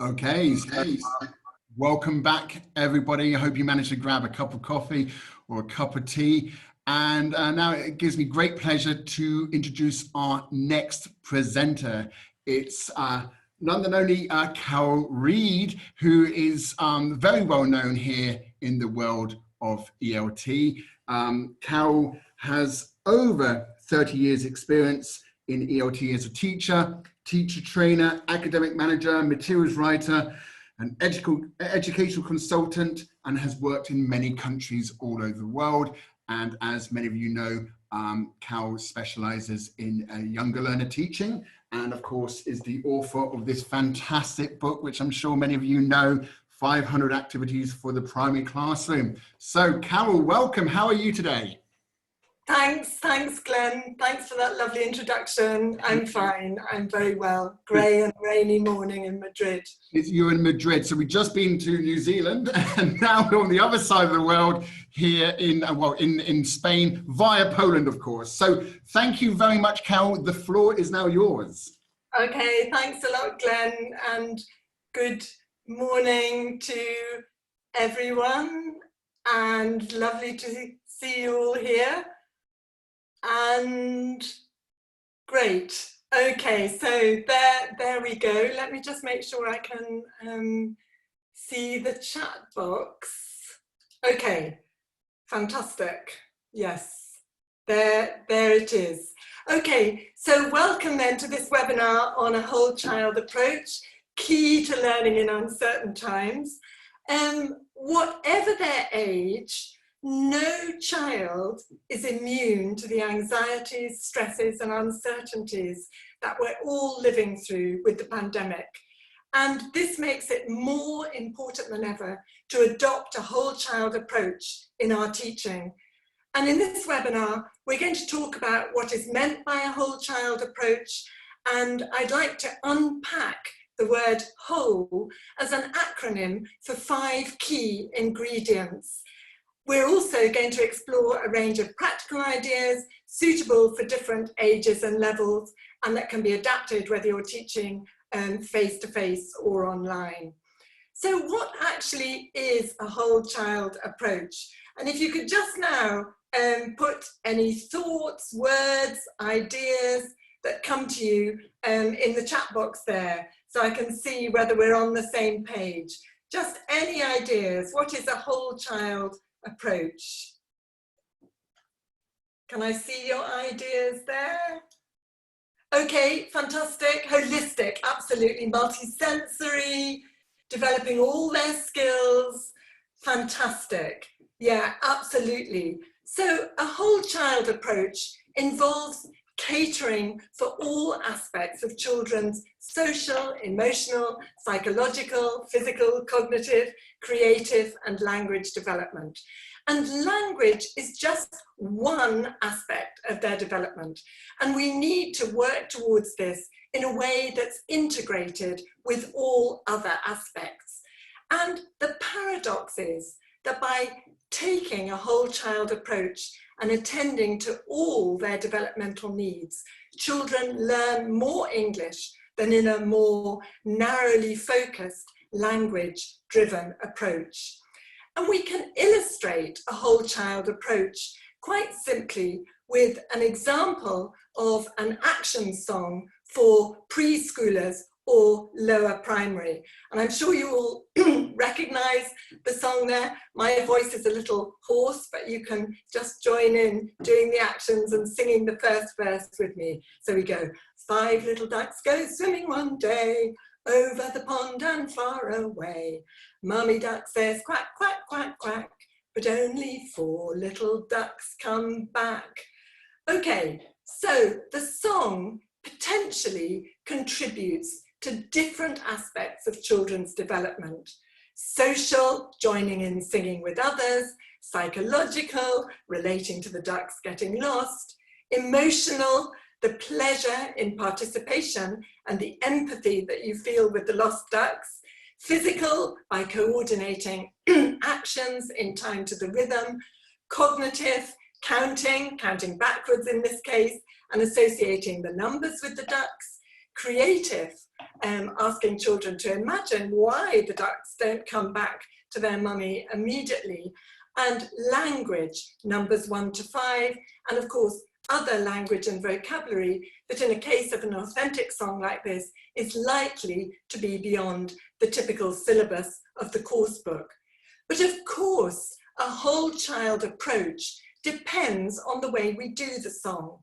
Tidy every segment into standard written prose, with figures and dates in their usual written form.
Okay, so welcome back, everybody. I hope you managed to grab a cup of coffee or a cup of tea. And now it gives me great pleasure to introduce our next presenter. It's none and only Carol Reed, who is very well known here in the world of ELT. Carol has over 30 years experience in ELT as a teacher trainer, academic manager, materials writer, an educational consultant, and has worked in many countries all over the world. And as many of you know, Carol specializes in younger learner teaching, and of course is the author of this fantastic book, which I'm sure many of you know, 500 Activities for the Primary Classroom. So Carol, welcome. How are you today? Thanks, Glenn. Thanks for that lovely introduction. I'm fine. I'm very well. Grey and rainy morning in Madrid. You're in Madrid. So we've just been to New Zealand, and now we're on the other side of the world here in Spain, via Poland, of course. So thank you very much, Carol. The floor is now yours. Okay, thanks a lot, Glenn, and good morning to everyone, and lovely to see you all here. And great. Okay, so there we go. Let me just make sure I can see the chat box. Okay, fantastic. Yes, there it is. Okay, so welcome then to this webinar on a whole child approach, key to learning in uncertain times. Whatever their age, no child is immune to the anxieties, stresses and uncertainties that we're all living through with the pandemic. And this makes it more important than ever to adopt a whole child approach in our teaching. And in this webinar, we're going to talk about what is meant by a whole child approach. And I'd like to unpack the word whole as an acronym for 5 key ingredients. We're also going to explore a range of practical ideas suitable for different ages and levels, and that can be adapted whether you're teaching face-to-face or online. So what actually is a whole child approach? And if you could just now put any thoughts, words, ideas that come to you in the chat box there, so I can see whether we're on the same page. Just any ideas. What is a whole child approach? Can I see your ideas there? Okay, fantastic. Holistic, absolutely. Multisensory, developing all their skills. Fantastic. Yeah, absolutely. So a whole child approach involves catering for all aspects of children's social, emotional, psychological, physical, cognitive, creative and language development. And language is just one aspect of their development. And we need to work towards this in a way that's integrated with all other aspects. And the paradox is that by taking a whole child approach and attending to all their developmental needs, children learn more English than in a more narrowly focused, language-driven approach. And we can illustrate a whole child approach quite simply with an example of an action song for preschoolers or lower primary. And I'm sure you all recognize the song there. My voice is a little hoarse, but you can just join in doing the actions and singing the first verse with me. So we go, 5 little ducks go swimming one day, over the pond and far away. Mummy duck says quack, quack, quack, quack, but only 4 little ducks come back. Okay, so the song potentially contributes to different aspects of children's development. Social, joining in singing with others, psychological, relating to the ducks getting lost, emotional, the pleasure in participation and the empathy that you feel with the lost ducks, physical, by coordinating actions in time to the rhythm, cognitive, counting backwards in this case, and associating the numbers with the ducks, creative, asking children to imagine why the ducks don't come back to their mummy immediately, and language, numbers 1 to 5, and of course other language and vocabulary that in a case of an authentic song like this is likely to be beyond the typical syllabus of the course book. But of course, a whole child approach depends on the way we do the song.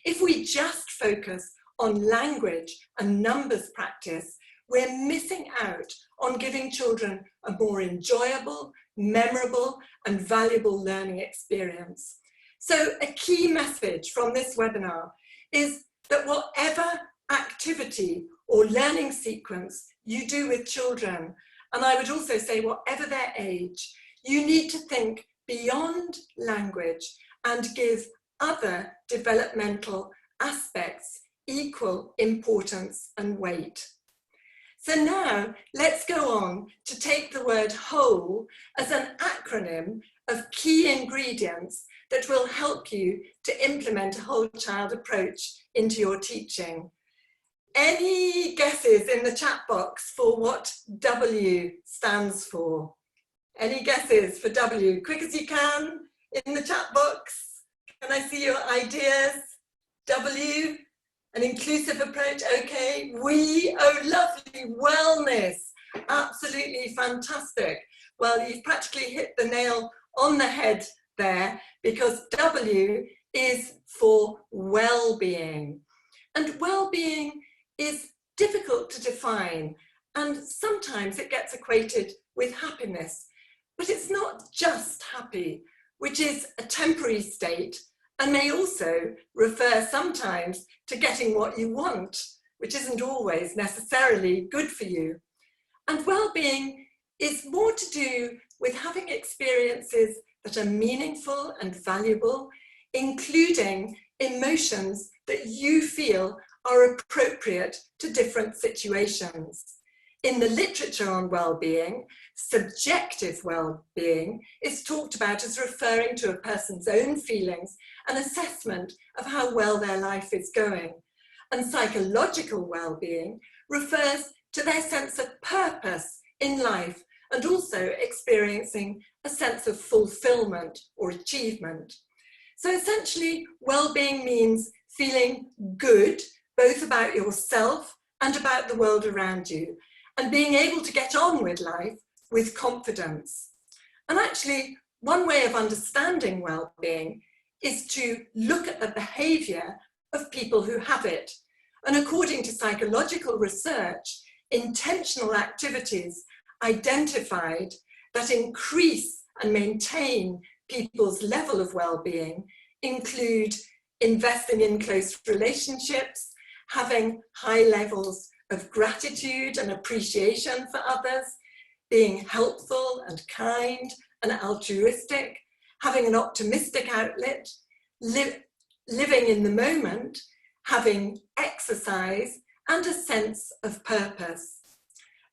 If we just focus on language and numbers practice, we're missing out on giving children a more enjoyable, memorable, and valuable learning experience. So a key message from this webinar is that whatever activity or learning sequence you do with children, and I would also say whatever their age, you need to think beyond language and give other developmental aspects equal importance and weight. So now let's go on to take the word whole as an acronym of key ingredients that will help you to implement a whole child approach into your teaching. Any guesses in the chat box for what W stands for? Any guesses for W? Quick as you can in the chat box. Can I see your ideas? W, an inclusive approach, okay. We, oh lovely, wellness, absolutely fantastic. Well, you've practically hit the nail on the head there, because W is for well-being. And well-being is difficult to define, and sometimes it gets equated with happiness, but it's not just happy, which is a temporary state and may also refer sometimes to getting what you want, which isn't always necessarily good for you. And well-being is more to do with having experiences that are meaningful and valuable, including emotions that you feel are appropriate to different situations. In the literature on well-being, subjective well-being is talked about as referring to a person's own feelings and assessment of how well their life is going. And psychological well-being refers to their sense of purpose in life and also experiencing a sense of fulfillment or achievement. So essentially, well-being means feeling good, both about yourself and about the world around you, and being able to get on with life with confidence. And actually, one way of understanding well-being is to look at the behavior of people who have it. And according to psychological research, intentional activities identified that increase and maintain people's level of well-being include investing in close relationships, having high levels of gratitude and appreciation for others, being helpful and kind and altruistic, having an optimistic outlet, living in the moment, having exercise and a sense of purpose.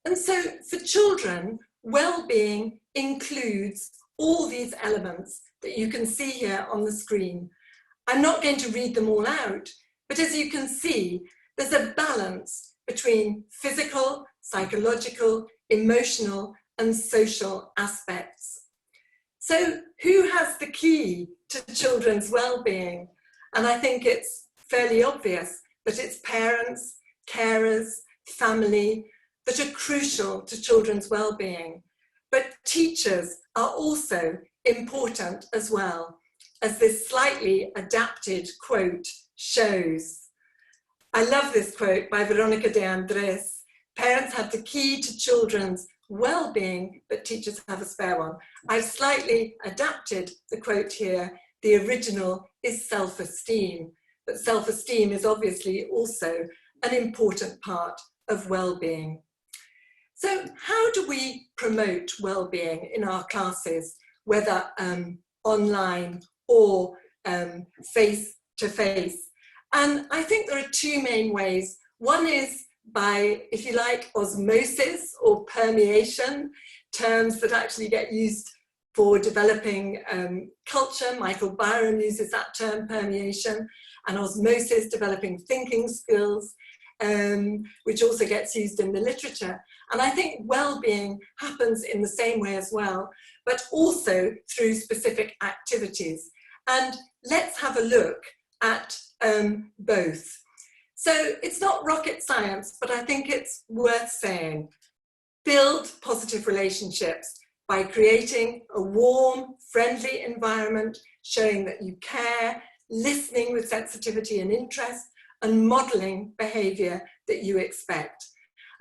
And so for children, well-being includes all these elements that you can see here on the screen. I'm not going to read them all out, but as you can see, there's a balance between physical, psychological, emotional, and social aspects. So who has the key to children's well-being? And I think it's fairly obvious that it's parents, carers, family that are crucial to children's well-being. But teachers are also important as well, as this slightly adapted quote shows. I love this quote by Veronica de Andres. Parents have the key to children's well-being, but teachers have a spare one. I've slightly adapted the quote here. The original is self-esteem, but self-esteem is obviously also an important part of well-being. So how do we promote well-being in our classes, whether online or face-to-face? And I think there are two main ways. One is by, if you like, osmosis or permeation, terms that actually get used for developing culture. Michael Byrom uses that term, permeation, and osmosis, developing thinking skills. which also gets used in the literature. And I think well-being happens in the same way as well, but also through specific activities. And let's have a look at both. So it's not rocket science, but I think it's worth saying. Build positive relationships by creating a warm, friendly environment, showing that you care, listening with sensitivity and interest, and modeling behavior that you expect.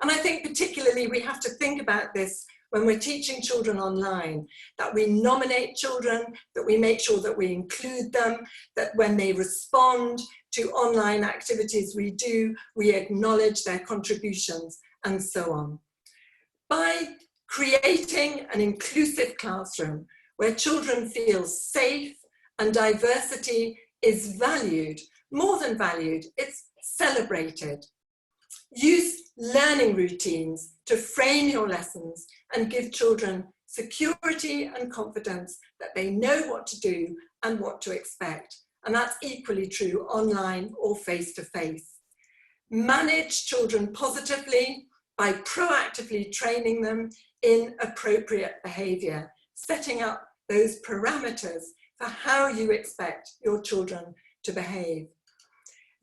And I think particularly we have to think about this when we're teaching children online, that we nominate children, that we make sure that we include them, that when they respond to online activities we acknowledge their contributions, and so on. By creating an inclusive classroom where children feel safe and diversity is valued, more than valued, it's celebrated. Use learning routines to frame your lessons and give children security and confidence that they know what to do and what to expect. And that's equally true online or face-to-face. Manage children positively by proactively training them in appropriate behavior, setting up those parameters for how you expect your children to behave.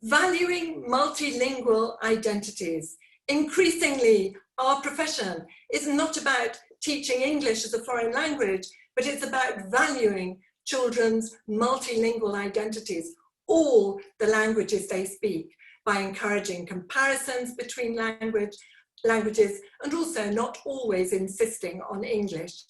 Valuing multilingual identities. Increasingly, our profession is not about teaching English as a foreign language, but it's about valuing children's multilingual identities, all the languages they speak, by encouraging comparisons between languages and also not always insisting on English.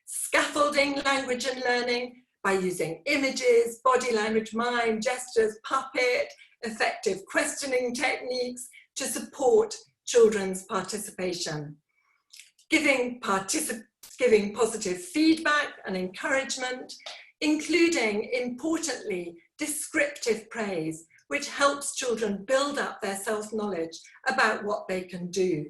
Scaffolding language and learning by using images, body language, mime, gestures, puppet, effective questioning techniques to support children's participation. Giving positive feedback and encouragement, including, importantly, descriptive praise, which helps children build up their self-knowledge about what they can do.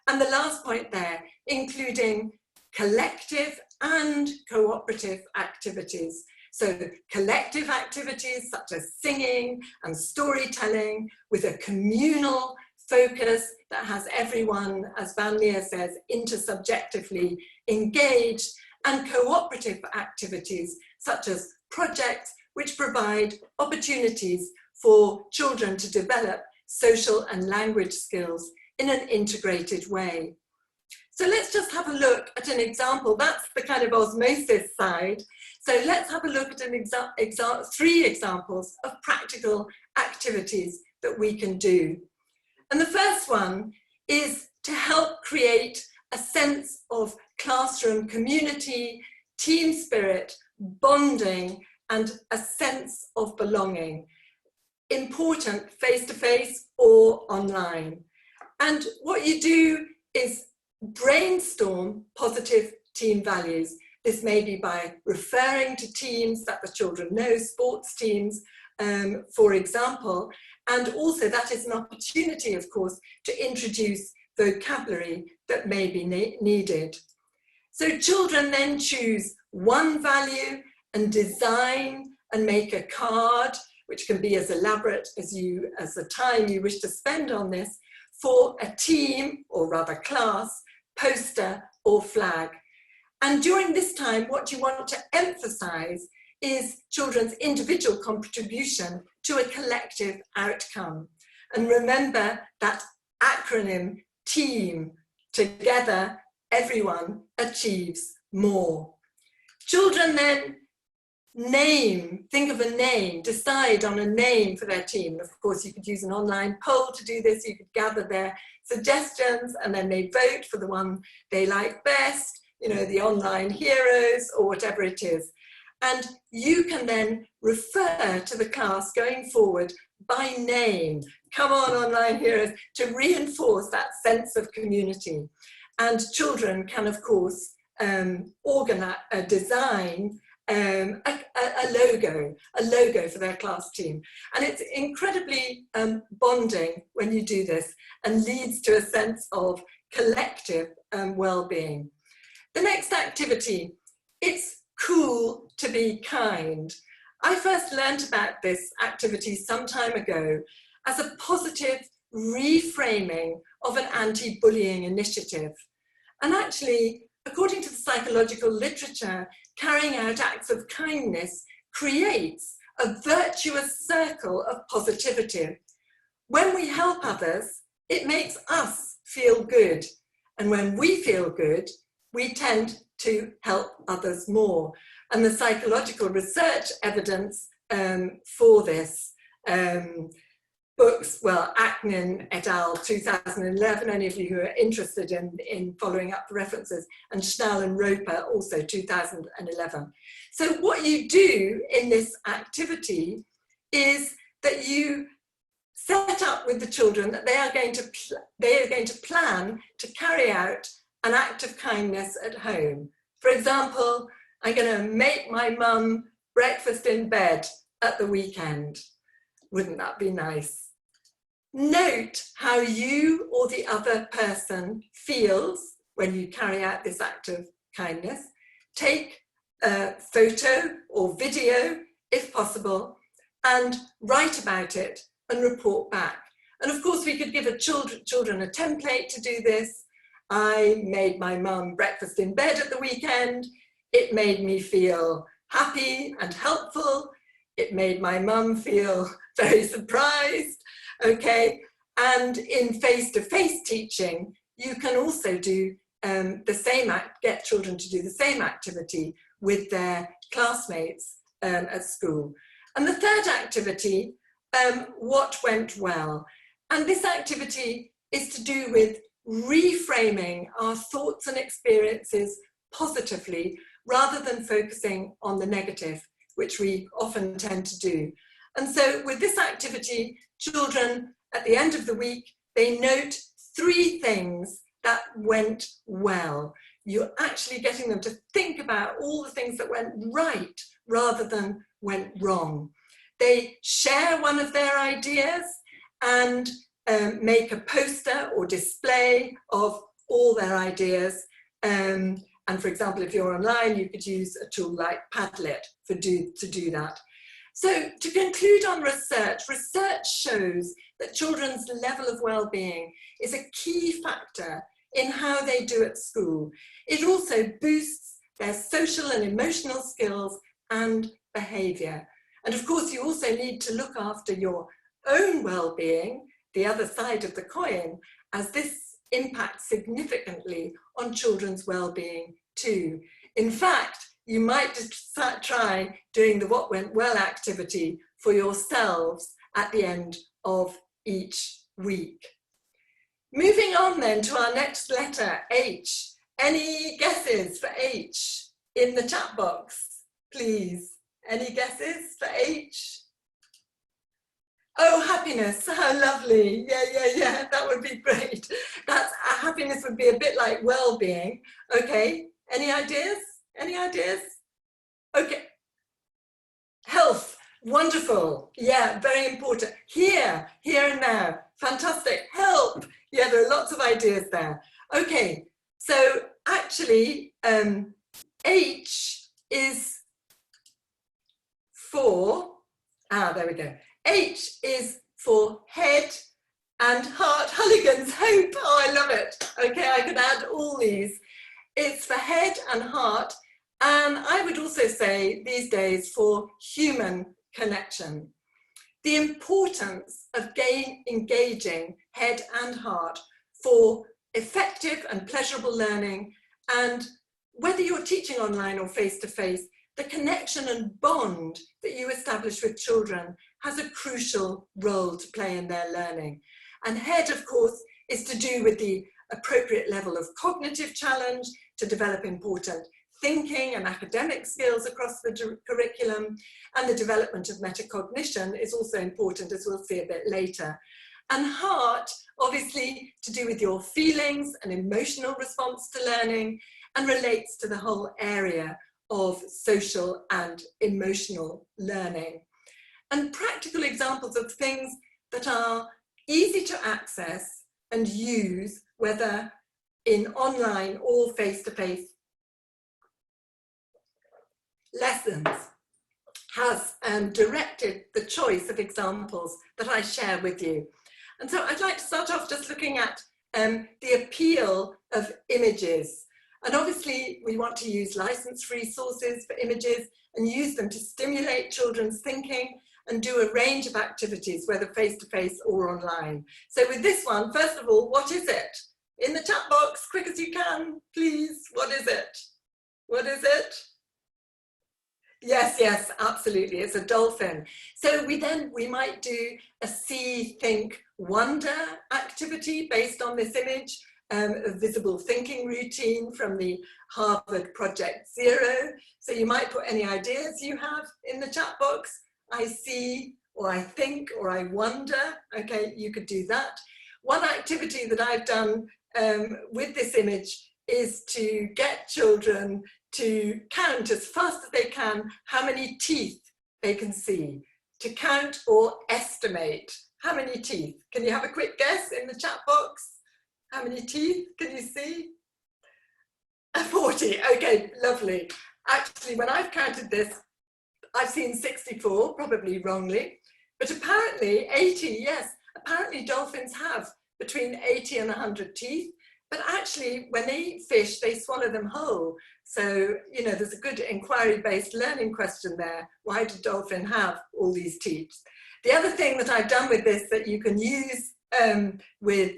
And the last point there, including collective and cooperative activities. So collective activities such as singing and storytelling with a communal focus that has everyone, as Van Leer says, intersubjectively engaged, and cooperative activities such as projects which provide opportunities for children to develop social and language skills in an integrated way. So let's just have a look at an example. That's the kind of osmosis side. So let's have a look at three examples of practical activities that we can do. And the first one is to help create a sense of classroom community, team spirit, bonding, and a sense of belonging. Important face-to-face or online. And what you do is brainstorm positive team values. This may be by referring to teams that the children know, sports teams, for example, and also that is an opportunity, of course, to introduce vocabulary that may be needed. So children then choose one value and design and make a card, which can be as elaborate as the time you wish to spend on this, for a team, or rather class, poster or flag. And during this time, what you want to emphasize is children's individual contribution to a collective outcome. And remember that acronym TEAM, together, everyone achieves more. Children then think of a name, decide on a name for their team. Of course, you could use an online poll to do this. You could gather their suggestions and then they vote for the one they like best, you know, the online heroes or whatever it is. And you can then refer to the class going forward by name. Come on, online heroes, to reinforce that sense of community. And children can, of course, design a logo for their class team. And it's incredibly bonding when you do this and leads to a sense of collective well-being. The next activity, it's cool to be kind. I first learned about this activity some time ago as a positive reframing of an anti-bullying initiative. And actually, according to the psychological literature, carrying out acts of kindness creates a virtuous circle of positivity. When we help others, it makes us feel good. And when we feel good, we tend to help others more. And the psychological research evidence for this books, well, Aknin et al. 2011, any of you who are interested in following up the references, and Schnall and Roper also 2011. So what you do in this activity is that you set up with the children that they are going to plan to carry out an act of kindness at home. For example, I'm going to make my mum breakfast in bed at the weekend. Wouldn't that be nice? Note how you or the other person feels when you carry out this act of kindness. Take a photo or video, if possible, and write about it and report back. And of course, we could give children a template to do this. I made my mum breakfast in bed at the weekend. It made me feel happy and helpful. It made my mum feel very surprised. Okay, and in face-to-face teaching, you can also do the same get children to do the same activity with their classmates at school. And the third activity, what went well? And this activity is to do with reframing our thoughts and experiences positively rather than focusing on the negative, which we often tend to do. And so with this activity, children at the end of the week, they note 3 things that went well. You're actually getting them to think about all the things that went right rather than went wrong. They share one of their ideas and make a poster or display of all their ideas. And for example, if you're online, you could use a tool like Padlet to do that. So to conclude on research shows that children's level of well-being is a key factor in how they do at school. It also boosts their social and emotional skills and behaviour. And of course, you also need to look after your own well-being, the other side of the coin, as this impacts significantly on children's well-being too. In fact, you might just try doing the what went well activity for yourselves at the end of each week. Moving on then to our next letter, H. Any guesses for H in the chat box, please? Any guesses for H? Oh, happiness, how lovely. Yeah, that would be great. Happiness would be a bit like well-being. Okay, any ideas? Any ideas? Okay. Health, wonderful. Yeah, very important. Here and now. Fantastic. Help. Yeah, there are lots of ideas there. Okay, so actually, H is for, there we go. H is for head and heart. Hulligan's hope. Oh, I love it. Okay, I could add all these. It's for head and heart. And I would also say these days for human connection. The importance of engaging head and heart for effective and pleasurable learning, and whether you're teaching online or face-to-face, the connection and bond that you establish with children has a crucial role to play in their learning. And head, of course, is to do with the appropriate level of cognitive challenge to develop important thinking and academic skills across the curriculum, and the development of metacognition is also important, as we'll see a bit later. And heart, obviously, to do with your feelings and emotional response to learning, and relates to the whole area of social and emotional learning. And practical examples of things that are easy to access and use, whether in online or face-to-face lessons, has directed the choice of examples that I share with you. And so I'd like to start off just looking at the appeal of images. And obviously we want to use license-free sources for images and use them to stimulate children's thinking and do a range of activities, whether face-to-face or online. So with this one, first of all, what is it? In the chat box, quick as you can, please. What is it? What is it? Yes, yes, absolutely. It's a dolphin. So we might do a see, think, wonder activity based on this image, a visible thinking routine from the Harvard Project Zero. So you might put any ideas you have in the chat box. I see, or I think, or I wonder. Okay, you could do that. One activity that I've done with this image is to get children to count as fast as they can how many teeth they can see, to count or estimate how many teeth. Can you have a quick guess in the chat box? How many teeth can you see? 40, okay, lovely. Actually, when I've counted this, I've seen 64, probably wrongly, but apparently 80, yes, apparently dolphins have between 80 and 100 teeth. But actually, when they eat fish, they swallow them whole. So, you know, there's a good inquiry-based learning question there. Why do dolphins have all these teeth? The other thing that I've done with this that you can use with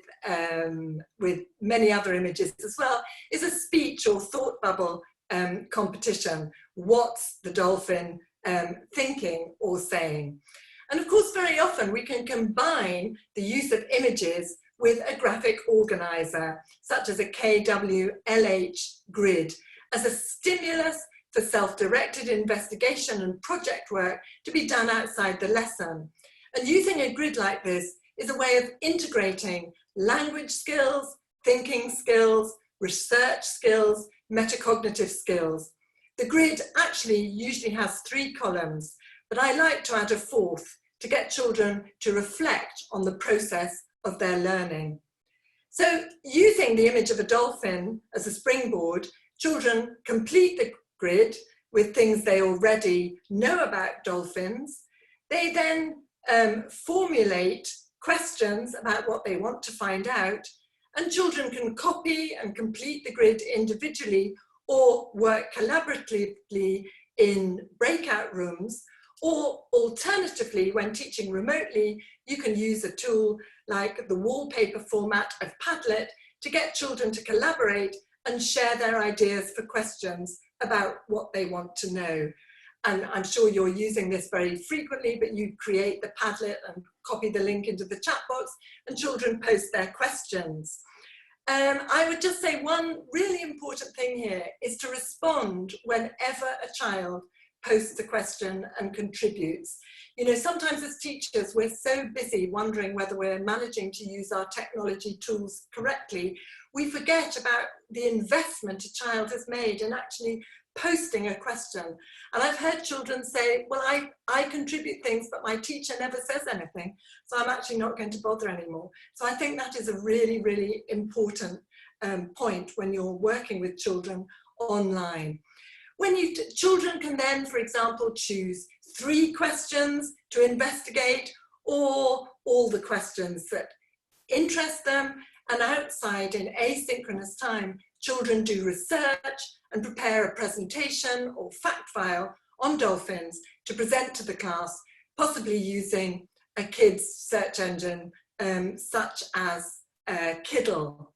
many other images as well is a speech or thought bubble competition. What's the dolphin thinking or saying? And of course, very often we can combine the use of images with a graphic organizer, such as a KWLH grid, as a stimulus for self-directed investigation and project work to be done outside the lesson. And using a grid like this is a way of integrating language skills, thinking skills, research skills, metacognitive skills. The grid actually usually has 3 columns, but I like to add a 4th to get children to reflect on the process of their learning. So using the image of a dolphin as a springboard, children complete the grid with things they already know about dolphins. They then formulate questions about what they want to find out, and children can copy and complete the grid individually or work collaboratively in breakout rooms, or alternatively, when teaching remotely, you can use a tool like the wallpaper format of Padlet to get children to collaborate and share their ideas for questions about what they want to know. And I'm sure you're using this very frequently, but you create the Padlet and copy the link into the chat box and children post their questions. I would just say one really important thing here is to respond whenever a child posts a question and contributes. You know, sometimes as teachers, we're so busy wondering whether we're managing to use our technology tools correctly, we forget about the investment a child has made in actually posting a question. And I've heard children say, well, I contribute things, but my teacher never says anything, so I'm actually not going to bother anymore. So I think that is a really, really important point when you're working with children online. Children can then, for example, choose 3 questions to investigate, or all the questions that interest them. And outside in asynchronous time, children do research and prepare a presentation or fact file on dolphins to present to the class, possibly using a kid's search engine such as Kiddle.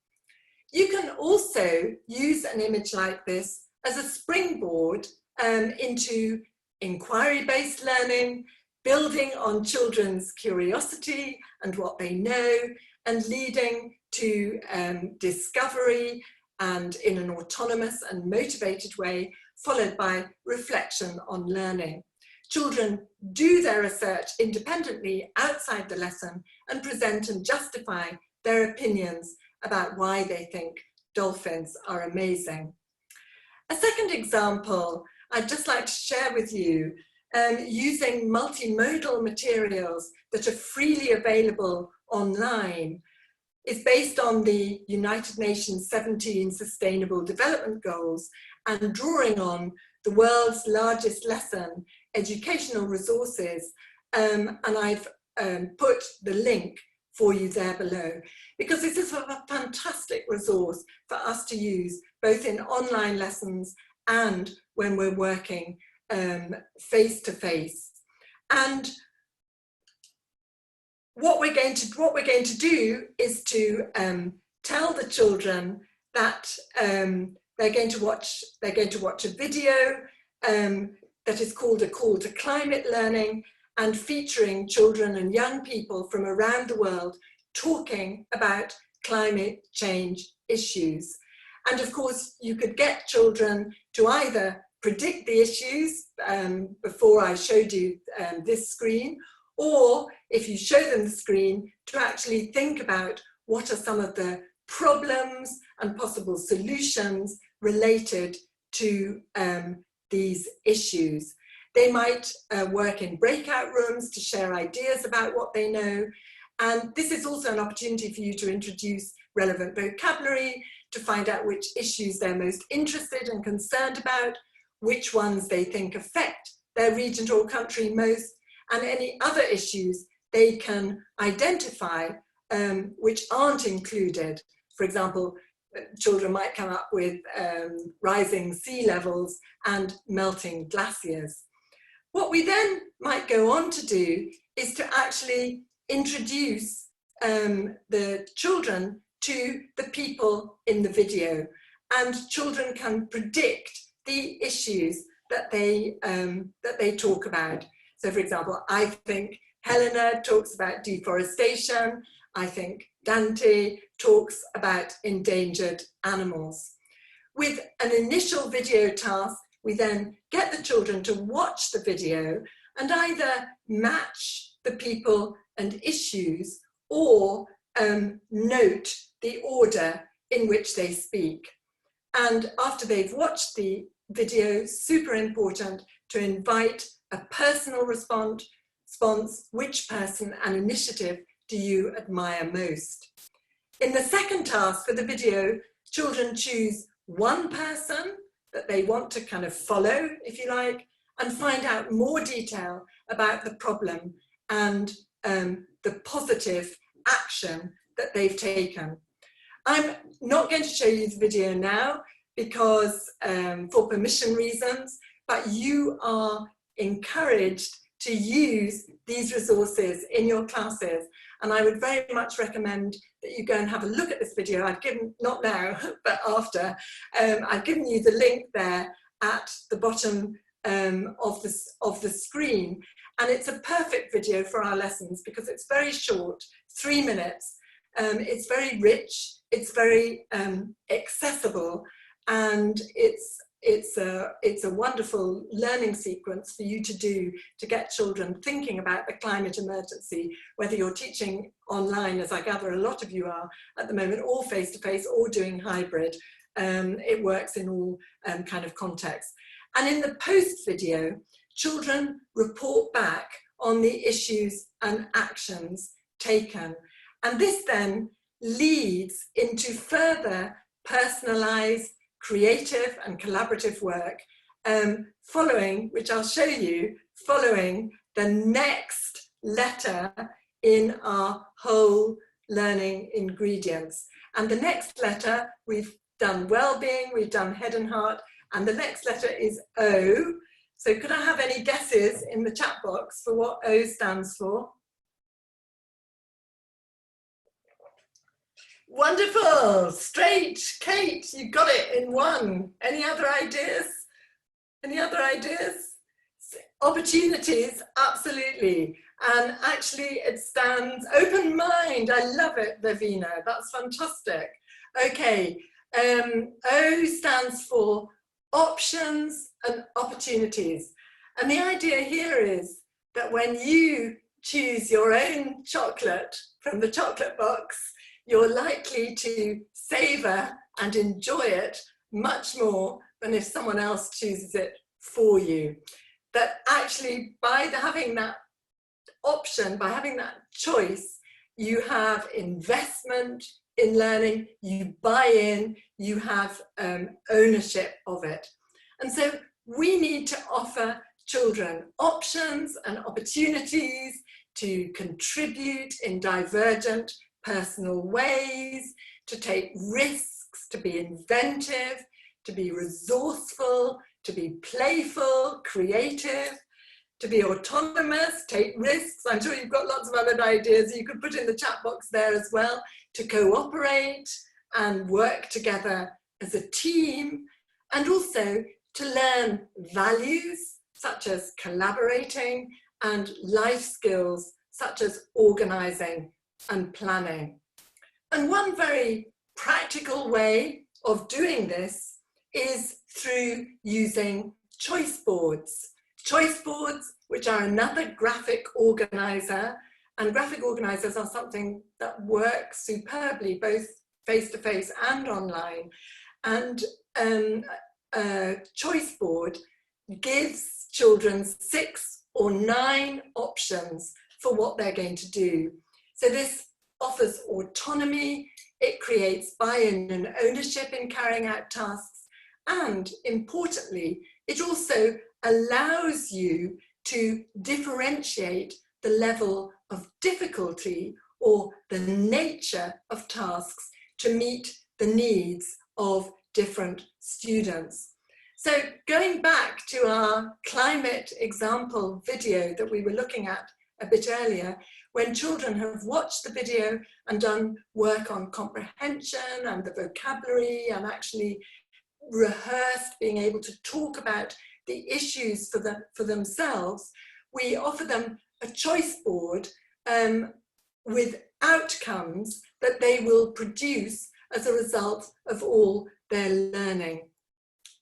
You can also use an image like this as a springboard into inquiry-based learning, building on children's curiosity and what they know, and leading to discovery and in an autonomous and motivated way, followed by reflection on learning. Children do their research independently outside the lesson and present and justify their opinions about why they think dolphins are amazing. A second example I'd just like to share with you, using multimodal materials that are freely available online, is based on the United Nations 17 Sustainable Development Goals and drawing on the world's largest lesson, educational resources. And I've put the link for you there below, because this is a fantastic resource for us to use both in online lessons and when we're working face to face. And what we're going to do is to tell the children that they're going to watch a video that is called A Call to Climate Learning, and featuring children and young people from around the world talking about climate change issues. And of course, you could get children to either predict the issues before I showed you this screen, or if you show them the screen, to actually think about what are some of the problems and possible solutions related to these issues. They might work in breakout rooms to share ideas about what they know. And this is also an opportunity for you to introduce relevant vocabulary, to find out which issues they're most interested and concerned about, which ones they think affect their region or country most, and any other issues they can identify which aren't included. For example, children might come up with rising sea levels and melting glaciers. What we then might go on to do is to actually introduce the children to the people in the video, and children can predict the issues that they talk about. So for example, I think Helena talks about deforestation. I think Dante talks about endangered animals. With an initial video task, we then get the children to watch the video and either match the people and issues, or note the order in which they speak. And after they've watched the video, super important to invite a personal response, which person and initiative do you admire most? In the second task for the video, children choose one person that they want to kind of follow, if you like, and find out more detail about the problem and the positive action that they've taken. I'm not going to show you the video now because for permission reasons, but you are encouraged to use these resources in your classes. And I would very much recommend that you go and have a look at this video. I've given, not now, but after, I've given you the link there at the bottom of the screen. And it's a perfect video for our lessons because it's very short, 3 minutes. It's very rich, it's very accessible, and it's a wonderful learning sequence for you to do to get children thinking about the climate emergency, whether you're teaching online, as I gather a lot of you are at the moment, or face-to-face, or doing hybrid. It works in all kind of contexts. And in the post video, children report back on the issues and actions taken. And this then leads into further personalized, creative and collaborative work, following, which I'll show you, following the next letter in our whole learning ingredients. And the next letter, we've done well-being, we've done head and heart, and the next letter is O. So could I have any guesses in the chat box for what O stands for? Wonderful, straight, Kate, you got it in one. Any other ideas? Any other ideas? Opportunities, absolutely. And actually it stands open mind. I love it, Lavina, that's fantastic. Okay, O stands for options and opportunities. And the idea here is that when you choose your own chocolate from the chocolate box, you're likely to savor and enjoy it much more than if someone else chooses it for you. That actually by having that option, by having that choice, you have investment in learning, you buy in, you have ownership of it. And so we need to offer children options and opportunities to contribute in divergent personal ways, to take risks, to be inventive, to be resourceful, to be playful, creative, to be autonomous, take risks. I'm sure you've got lots of other ideas you could put in the chat box there as well, to cooperate and work together as a team, and also to learn values such as collaborating and life skills such as organizing and planning. And one very practical way of doing this is through using choice boards. Choice boards, which are another graphic organizer, and graphic organizers are something that work superbly, both face-to-face and online. And a choice board gives children 6 or 9 options for what they're going to do. So this offers autonomy, it creates buy-in and ownership in carrying out tasks, and importantly, it also allows you to differentiate the level of difficulty or the nature of tasks to meet the needs of different students. So going back to our climate example video that we were looking at a bit earlier, when children have watched the video and done work on comprehension and the vocabulary and actually rehearsed being able to talk about the issues for themselves, we offer them a choice board with outcomes that they will produce as a result of all their learning.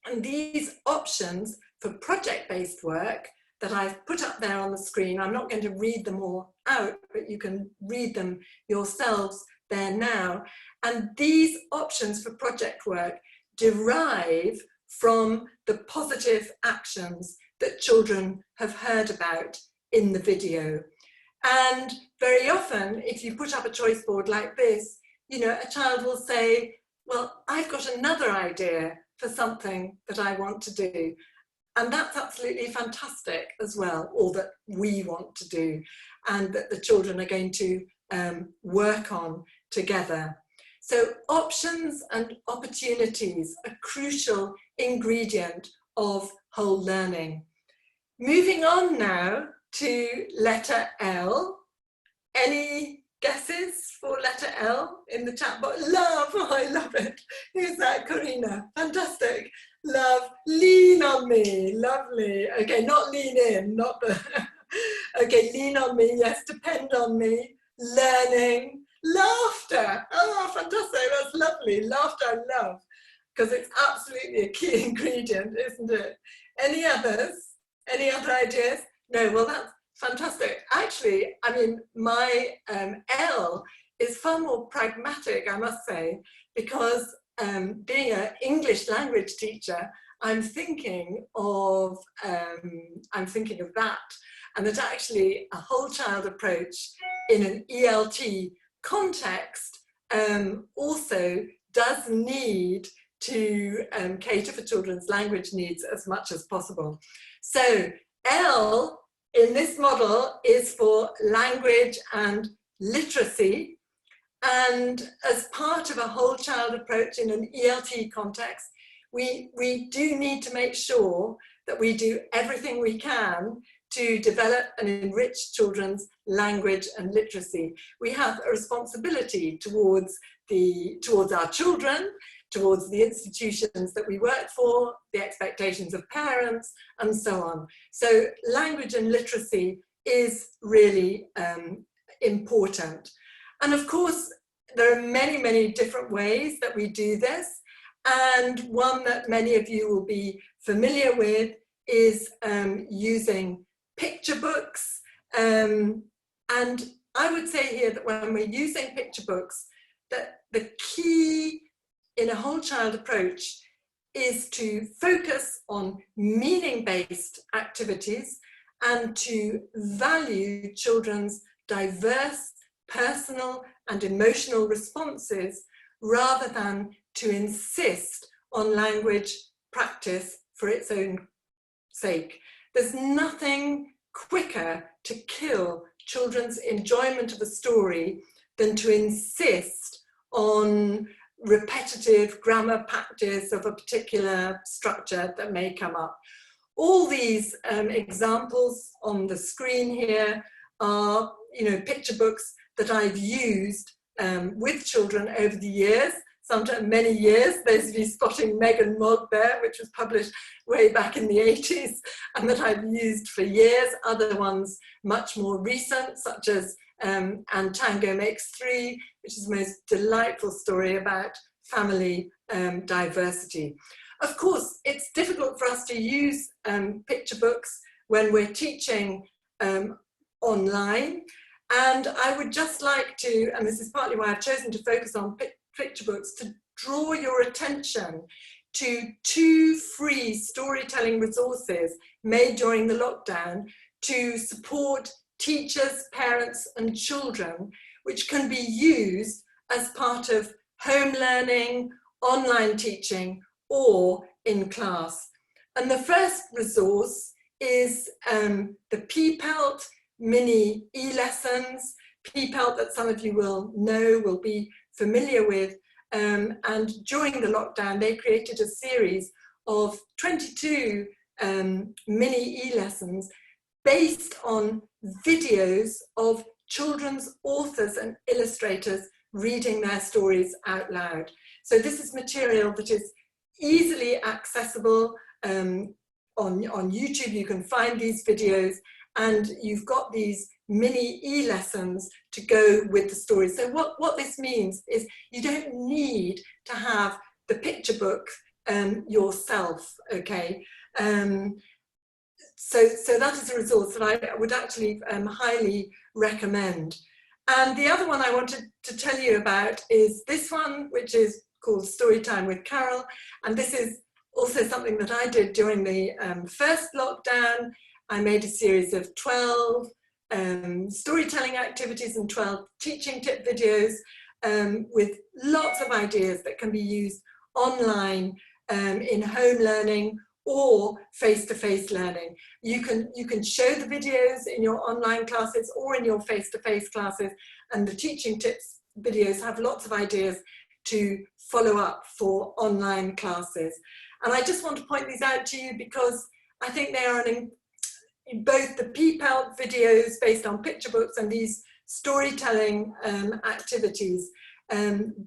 And these options for project-based work that I've put up there on the screen, I'm not going to read them all out, but you can read them yourselves there now. And these options for project work derive from the positive actions that children have heard about in the video. And very often, if you put up a choice board like this, you know, a child will say, well, I've got another idea for something that I want to do. And that's absolutely fantastic as well, or that we want to do, and that the children are going to work on together. So options and opportunities are a crucial ingredient of whole learning. Moving on now to letter L. Any guesses for letter L in the chat box? Love, oh, I love it. Who's that? Karina, fantastic. Love, lean on me, lovely. Okay, not lean in, not the, okay, lean on me, yes, depend on me, learning, laughter, oh, fantastic, that's lovely, laughter I love, because it's absolutely a key ingredient, isn't it? Any others? Any other ideas? No, well, that's fantastic. Actually, I mean, my L is far more pragmatic, I must say, because being an English language teacher, I'm thinking of that, and that actually a whole child approach in an ELT context also does need to cater for children's language needs as much as possible. So L in this model is for language and literacy. And as part of a whole child approach in an ELT context, we do need to make sure that we do everything we can to develop and enrich children's language and literacy. We have a responsibility towards our children, towards the institutions that we work for, the expectations of parents, and so on. So language and literacy is really important. And of course, there are many, many different ways that we do this. And one that many of you will be familiar with is using picture books. And I would say here that when we're using picture books, that the key in a whole child approach is to focus on meaning-based activities and to value children's diverse personal and emotional responses rather than to insist on language practice for its own sake. There's nothing quicker to kill children's enjoyment of a story than to insist on repetitive grammar practice of a particular structure that may come up. All these examples on the screen here are, picture books that I've used with children over the years, sometimes many years. Those of you spotting Megan Mogg there, which was published way back in the 80s, and that I've used for years. Other ones much more recent, such as And Tango Makes Three, which is the most delightful story about family diversity. Of course, it's difficult for us to use picture books when we're teaching online. And I would just like to, and this is partly why I've chosen to focus on picture books, to draw your attention to 2 free storytelling resources made during the lockdown to support teachers, parents, and children, which can be used as part of home learning, online teaching, or in class. And the first resource is the PPELT mini e-lessons, PPELT that some of you will know, will be familiar with. And during the lockdown, they created a series of 22 mini e-lessons based on videos of children's authors and illustrators reading their stories out loud. So this is material that is easily accessible on YouTube. You can find these videos, and you've got these mini e-lessons to go with the story. So what this means is you don't need to have the picture book yourself, okay? So that is a resource that I would actually highly recommend. And the other one I wanted to tell you about is this one, which is called Storytime with Carol. And this is also something that I did during the first lockdown. I made a series of 12 storytelling activities and 12 teaching tip videos with lots of ideas that can be used online in home learning or face-to-face learning. You can show the videos in your online classes or in your face-to-face classes, and the teaching tips videos have lots of ideas to follow up for online classes. And I just want to point these out to you because I think they are both the PPELT videos based on picture books and these storytelling activities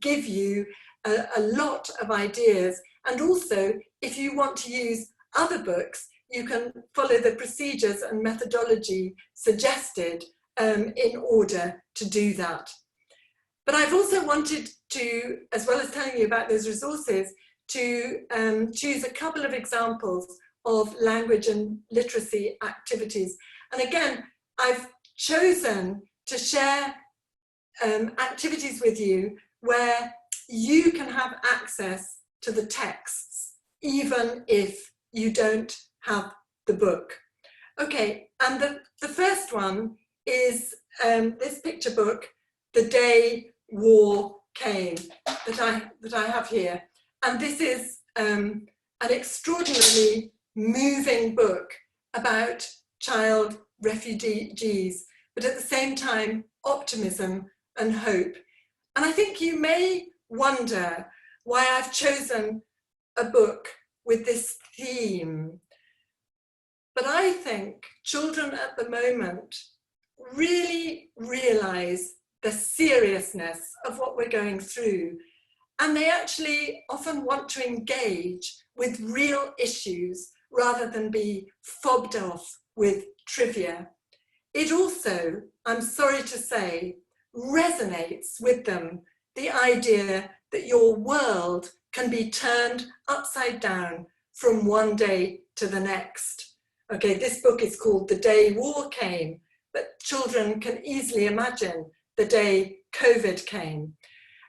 give you a lot of ideas. And also, if you want to use other books, you can follow the procedures and methodology suggested in order to do that. But I've also wanted to, as well as telling you about those resources, to choose a couple of examples of language and literacy activities. And again, I've chosen to share activities with you where you can have access to the texts, even if you don't have the book. Okay, and the first one is this picture book, The Day War Came, that I have here. And this is an extraordinarily moving book about child refugees, but at the same time, optimism and hope. And I think you may wonder why I've chosen a book with this theme. But I think children at the moment really realize the seriousness of what we're going through. And they actually often want to engage with real issues rather than be fobbed off with trivia. It also, I'm sorry to say, resonates with them, the idea that your world can be turned upside down from one day to the next. Okay, this book is called The Day War Came, but children can easily imagine the day COVID came.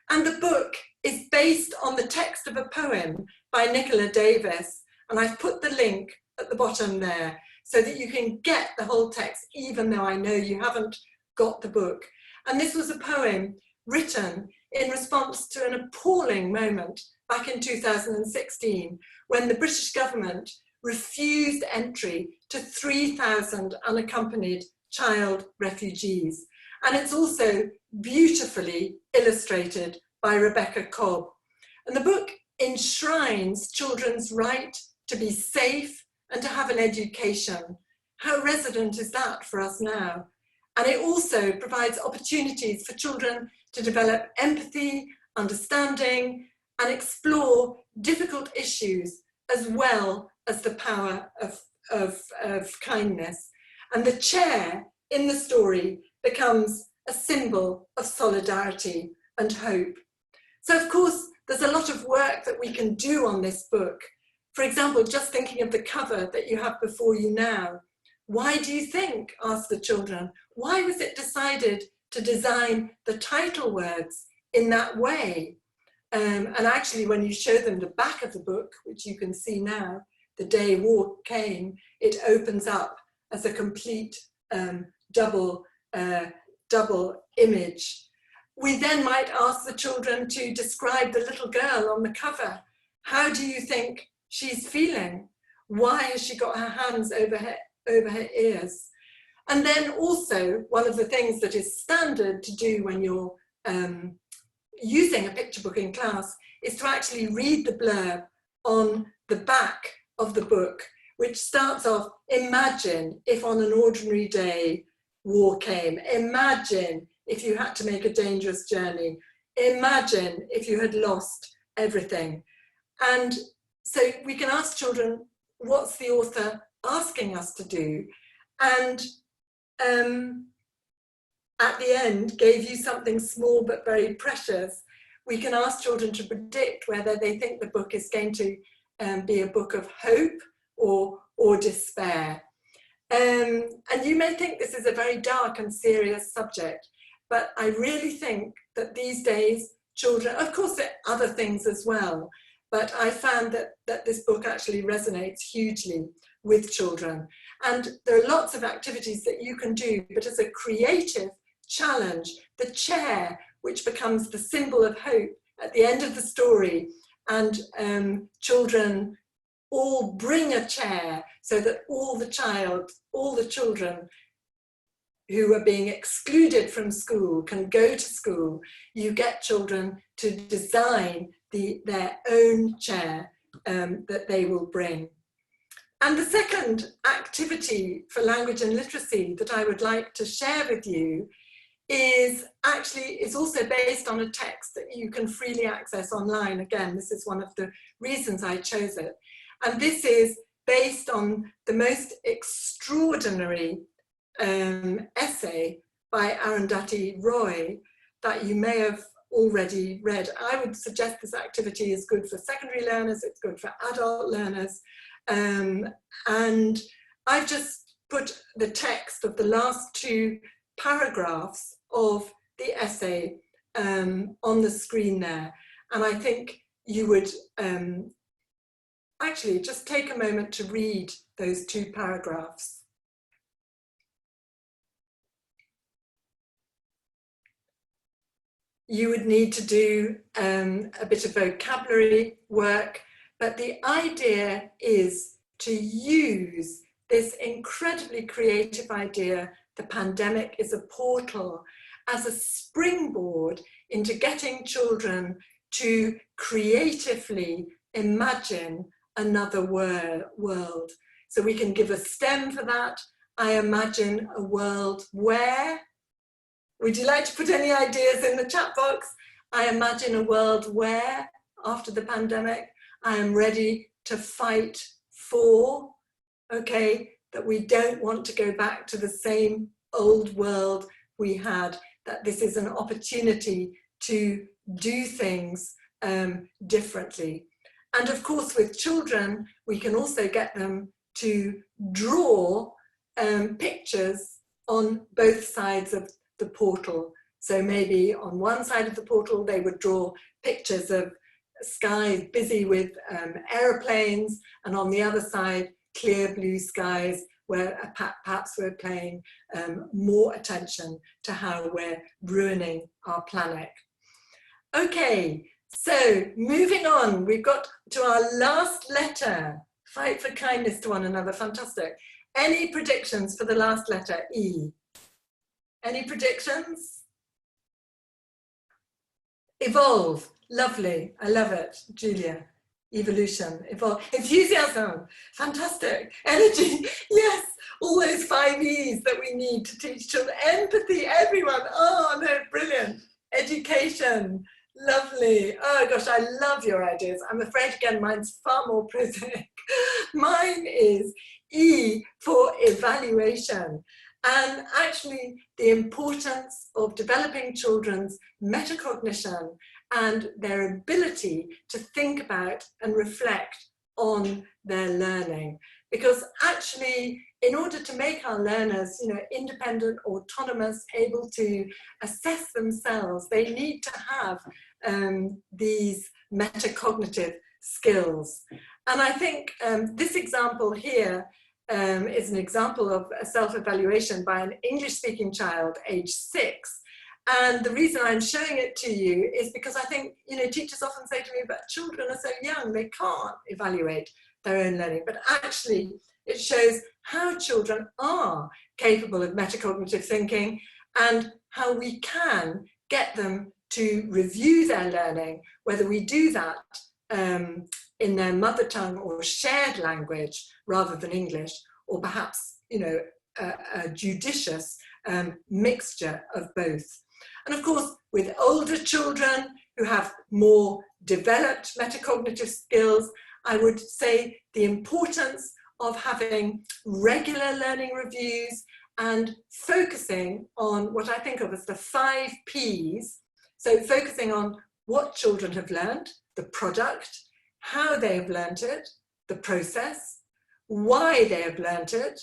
And the book is based on the text of a poem by Nicola Davis, and I've put the link at the bottom there so that you can get the whole text, even though I know you haven't got the book. And this was a poem written in response to an appalling moment back in 2016, when the British government refused entry to 3,000 unaccompanied child refugees. And it's also beautifully illustrated by Rebecca Cobb. And the book enshrines children's right to be safe and to have an education. How resonant is that for us now? And it also provides opportunities for children to develop empathy, understanding, and explore difficult issues, as well as the power of kindness. And the chair in the story becomes a symbol of solidarity and hope. So of course, there's a lot of work that we can do on this book. For example, just thinking of the cover that you have before you now. Why do you think, asked the children, why was it decided to design the title words in that way? And actually, when you show them the back of the book, which you can see now, The Day War Came, it opens up as a complete double image. We then might ask the children to describe the little girl on the cover. How do you think she's feeling? Why has she got her hands over her ears? And then also, one of the things that is standard to do when you're using a picture book in class is to actually read the blurb on the back of the book, which starts off, imagine if on an ordinary day war came. Imagine if you had to make a dangerous journey. Imagine if you had lost everything. And so we can ask children, what's the author asking us to do? And at the end, gave you something small but very precious. We can ask children to predict whether they think the book is going to be a book of hope or despair. And you may think this is a very dark and serious subject, but I really think that these days, children, of course there are other things as well, but I found that this book actually resonates hugely with children. And there are lots of activities that you can do, but as a creative challenge, the chair, which becomes the symbol of hope at the end of the story, and children all bring a chair so that all the children who are being excluded from school can go to school. You get children to design their own chair that they will bring. And the second activity for language and literacy that I would like to share with you is also based on a text that you can freely access online. Again, this is one of the reasons I chose it. And this is based on the most extraordinary essay by Arundhati Roy that you may have already read. I would suggest this activity is good for secondary learners, it's good for adult learners. And I've just put the text of the last two paragraphs of the essay on the screen there. And I think you would actually just take a moment to read those two paragraphs. You would need to do a bit of vocabulary work, but the idea is to use this incredibly creative idea, the pandemic is a portal, as a springboard into getting children to creatively imagine another world. So we can give a STEM for that. I imagine a world where, would you like to put any ideas in the chat box? I imagine a world where, after the pandemic, I am ready to fight for, okay, that we don't want to go back to the same old world we had, that this is an opportunity to do things differently. And of course, with children, we can also get them to draw pictures on both sides of the portal. So maybe on one side of the portal, they would draw pictures of skies busy with aeroplanes, and on the other side, clear blue skies, where perhaps we're paying more attention to how we're ruining our planet. Okay, so moving on, we've got to our last letter. Fight for kindness to one another, fantastic. Any predictions for the last letter, E? Any predictions? Evolve, lovely, I love it, Julia. Evolution, evolve, enthusiasm, fantastic, energy, yes, all those 5 E's that we need to teach children, empathy, everyone, oh no, brilliant, education, lovely, oh gosh, I love your ideas. I'm afraid again, mine's far more prosaic. Mine is E for evaluation. And actually the importance of developing children's metacognition and their ability to think about and reflect on their learning. Because actually, in order to make our learners, independent, autonomous, able to assess themselves, they need to have these metacognitive skills. And I think this example here is an example of a self-evaluation by an English-speaking child, age 6. And the reason I'm showing it to you is because I think, teachers often say to me, but children are so young, they can't evaluate their own learning. But actually, it shows how children are capable of metacognitive thinking and how we can get them to review their learning, whether we do that in their mother tongue or shared language rather than English, or perhaps, a judicious mixture of both. And of course, with older children who have more developed metacognitive skills, I would say the importance of having regular learning reviews and focusing on what I think of as the 5 Ps. So focusing on what children have learned, the product, how they have learnt it, the process, why they have learnt it,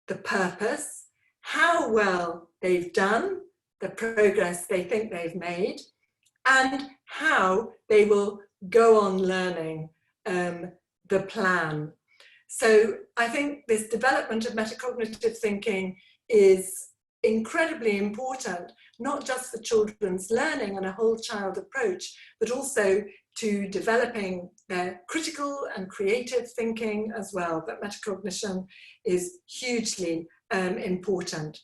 the purpose, how well they've done, the progress they think they've made, and how they will go on learning the plan. So I think this development of metacognitive thinking is incredibly important, not just for children's learning and a whole child approach, but also to developing their critical and creative thinking as well. But metacognition is hugely important.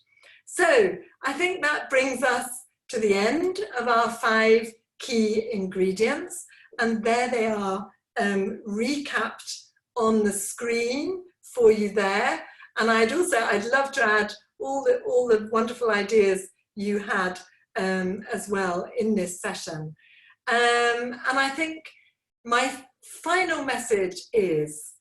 So I think that brings us to the end of our 5 key ingredients, and there they are recapped on the screen for you there. And I'd love to add all the wonderful ideas you had as well in this session. And I think my final message is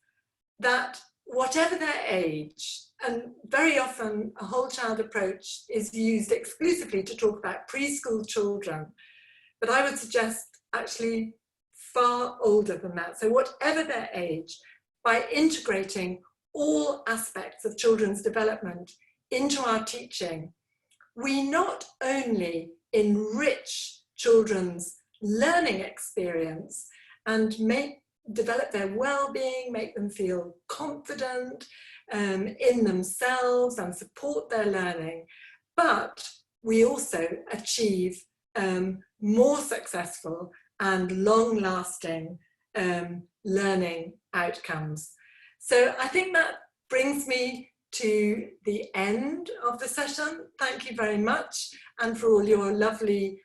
that whatever their age, and very often a whole child approach is used exclusively to talk about preschool children, but I would suggest actually far older than that. So whatever their age, by integrating all aspects of children's development into our teaching, we not only enrich children's learning experience and develop their well-being, make them feel confident in themselves and support their learning, but we also achieve more successful and long-lasting learning outcomes. So I think that brings me to the end of the session. Thank you very much, and for all your lovely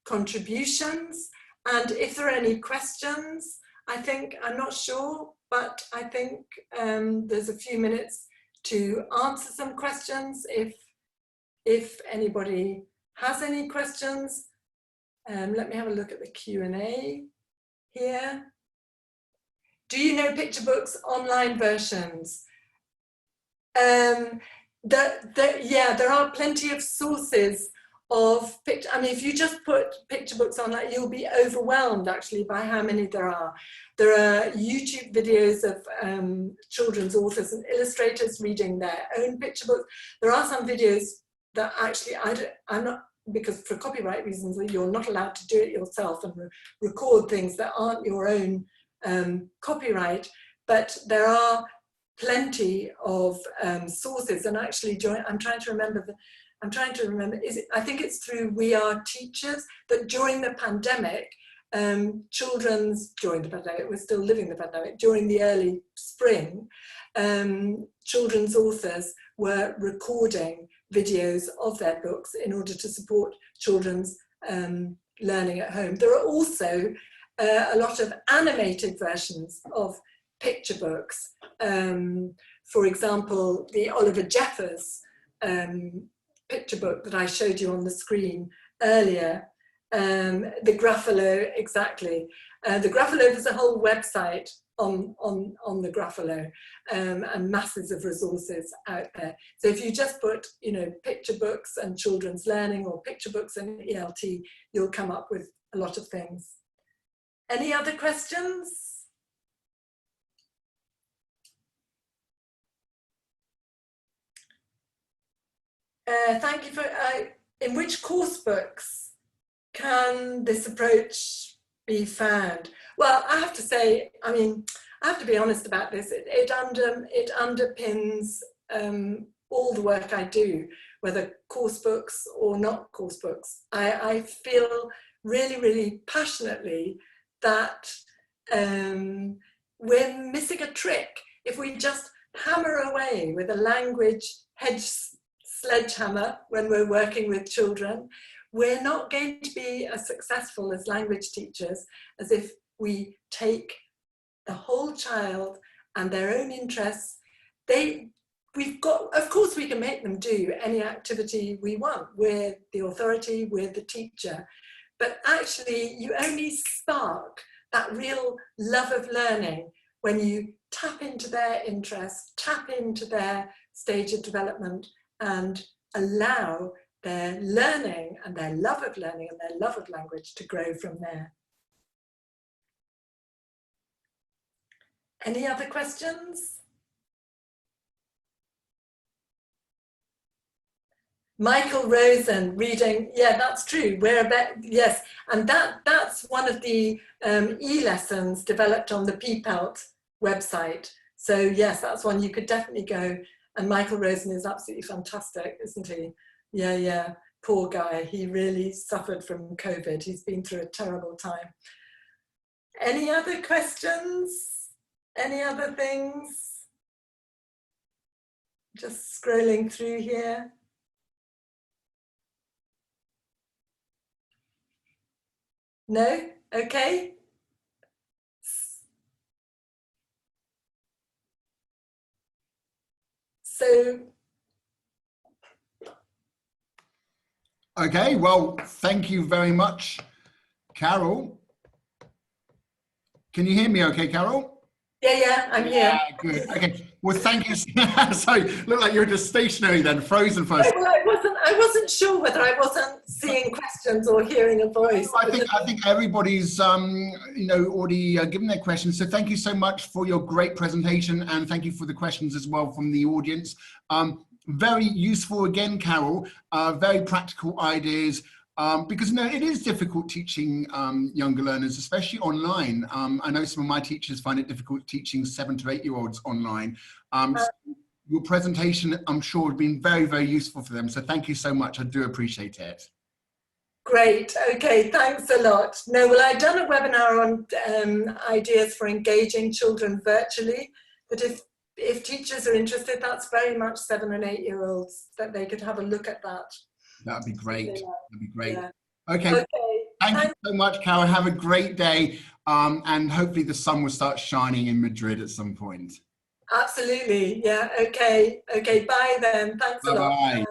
contributions. And if there are any questions, I'm not sure, but I think there's a few minutes to answer some questions if anybody has any questions. Let me have a look at the Q&A here. Do you know picture books online versions? Yeah, there are plenty of sources of picture. I mean, if you just put picture books online, you'll be overwhelmed actually by how many there are. There are YouTube videos of children's authors and illustrators reading their own picture books. There are some videos that actually I'm not, because for copyright reasons you're not allowed to do it yourself and record things that aren't your own copyright, but there are plenty of sources. And actually, I'm trying to remember, I think it's through We Are Teachers that during the pandemic, we're still living the pandemic, during the early spring, children's authors were recording videos of their books in order to support children's learning at home. There are also a lot of animated versions of picture books. For example, the Oliver Jeffers picture book that I showed you on the screen earlier, the Gruffalo, exactly. The Gruffalo, there's a whole website on the Gruffalo, and masses of resources out there. So if you just put, you know, picture books and children's learning or picture books and ELT, you'll come up with a lot of things. Any other questions? Thank you for, in which course books can this approach be found? Well, I have to say, I mean, I have to be honest about this. It underpins all the work I do, whether course books or not course books. I feel really, really passionately that we're missing a trick if we just hammer away with a language sledgehammer when we're working with children. We're not going to be as successful as language teachers as if we take the whole child and their own interests. Of course we can make them do any activity we want. We're the authority, we're the teacher. But actually you only spark that real love of learning when you tap into their interests, tap into their stage of development, and allow their learning and their love of learning and their love of language to grow from there. Any other questions? Michael Rosen reading, yeah, that's true. Yes, and that's one of the e-lessons developed on the PPELT website. So yes, that's one you could definitely go. And Michael Rosen is absolutely fantastic, isn't he? Yeah, yeah, poor guy. He really suffered from COVID. He's been through a terrible time. Any other questions? Any other things? Just scrolling through here. No? Okay. So. Okay, well, thank you very much, Carol. Can you hear me okay, Carol? Yeah, I'm here. Yeah, good. Okay. Well, thank you. Sorry, look like you're just stationary then, frozen for us. Well, I wasn't sure whether I wasn't seeing questions or hearing a voice. I think everybody's you know, already given their questions. So thank you so much for your great presentation, and thank you for the questions as well from the audience. Very useful again, Carol. Very practical ideas. Because no, it is difficult teaching younger learners, especially online. I know some of my teachers find it difficult teaching 7 to 8 year olds online. So your presentation, I'm sure, has been very, very useful for them. So thank you so much. I do appreciate it. Great. Okay, thanks a lot. No, well, I've done a webinar on ideas for engaging children virtually. But if teachers are interested, that's very much 7 and 8 year olds, that they could have a look at that. That'd be great. That'd be great. Yeah. Okay. Thank you so much, Carol. Have a great day. And hopefully the sun will start shining in Madrid at some point. Absolutely. Yeah. Okay. Okay. Bye then. Thanks a lot. Bye-bye.